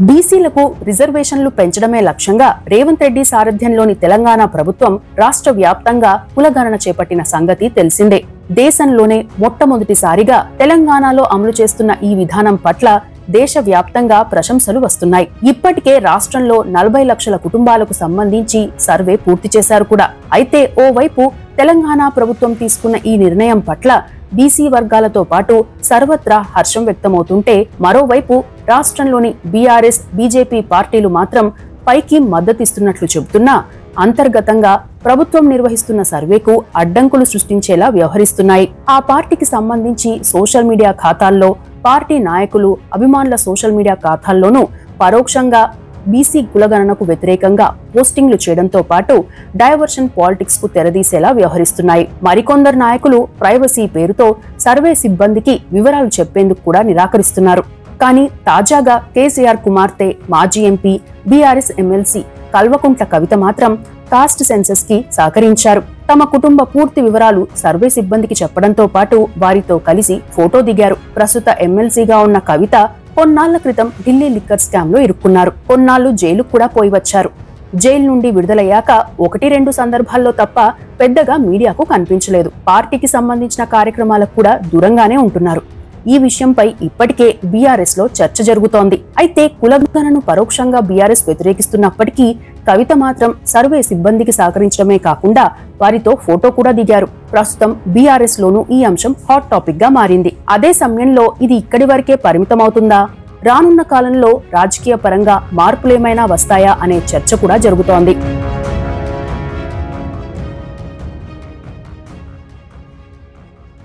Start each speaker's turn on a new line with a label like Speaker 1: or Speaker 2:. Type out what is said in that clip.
Speaker 1: బీసీలకు రిజర్వేషన్లు పెంచడమే లక్ష్యంగా రేవంత్ రెడ్డి సారథ్యంలోని తెలంగాణ ప్రభుత్వం రాష్ట్ర వ్యాప్తంగా కులగణన చేపట్టిన సంగతి తెలిసిందే. దేశంలోనే మొట్టమొదటిసారిగా తెలంగాణలో అమలు చేస్తున్న ఈ విధానం పట్ల దేశవ్యాప్తంగా ప్రశంసలు వస్తున్నాయి. ఇప్పటికే రాష్ట్రంలో 40 లక్షల కుటుంబాలకు సంబంధించి సర్వే పూర్తి చేశారు కూడా. అయితే ఓవైపు తెలంగాణ ప్రభుత్వం తీసుకున్న ఈ నిర్ణయం పట్ల బీసీ వర్గాలతో పాటు సర్వత్రా హర్షం వ్యక్తమవుతుంటే, మరోవైపు రాష్ట్రంలోని బీఆర్ఎస్, బీజేపీ పార్టీలు మాత్రం పైకి మద్దతిస్తున్నట్లు చెబుతున్నా అంతర్గతంగా ప్రభుత్వం నిర్వహిస్తున్న సర్వేకు అడ్డంకులు సృష్టించేలా వ్యవహరిస్తున్నాయి. ఆ పార్టీకి సంబంధించి సోషల్ మీడియా ఖాతాల్లో, పార్టీ నాయకులు, అభిమానుల సోషల్ మీడియా ఖాతాల్లోనూ పరోక్షంగా బీసీ కులగణనకు వ్యతిరేకంగా పోస్టింగ్లు చేయడంతో పాటు డైవర్షన్ పాలిటిక్స్ కు తెరదీసేలా వ్యవహరిస్తున్నాయి. మరికొందరు నాయకులు ప్రైవసీ పేరుతో సర్వే సిబ్బందికి వివరాలు చెప్పేందుకు కూడా నిరాకరిస్తున్నారు. కానీ తాజాగా కేసీఆర్ కుమార్తె, మాజీ MP, BRS MLC Kalvakuntla Kavitha మాత్రం కాస్ట్ సెన్సస్ కి సహకరించారు. తమ కుటుంబ పూర్తి వివరాలు సర్వే సిబ్బందికి చెప్పడంతో పాటు వారితో కలిసి ఫోటో దిగారు. ప్రస్తుత ఎమ్మెల్సీగా ఉన్న కవిత కొన్నాళ్ల క్రితం ఢిల్లీ లిక్కర్ స్కామ్ లో ఇరుక్కున్నారు. కొన్నాళ్లు జైలుకు కూడా పోయి వచ్చారు. జైలు నుండి విడుదలయ్యాక 1-2 సందర్భాల్లో తప్ప పెద్దగా మీడియాకు కనిపించలేదు. పార్టీకి సంబంధించిన కార్యక్రమాలకు కూడా దూరంగానే ఉంటున్నారు. ఈ విషయంపై ఇప్పటికే బీఆర్ఎస్ లో చర్చ జరుగుతోంది. అయితే కులగణనను పరోక్షంగా బీఆర్ఎస్ వ్యతిరేకిస్తున్నప్పటికీ కవిత మాత్రం సర్వే సిబ్బందికి సహకరించడమే కాకుండా వారితో ఫోటో కూడా దిగారు. ప్రస్తుతం బీఆర్ఎస్ లోనూ ఈ అంశం హాట్ టాపిక్ గా మారింది. అదే సమయంలో ఇది ఇక్కడి వరకే పరిమితమవుతుందా? రానున్న కాలంలో రాజకీయ పరంగా మార్పులేమైనా వస్తాయా అనే చర్చ కూడా జరుగుతోంది.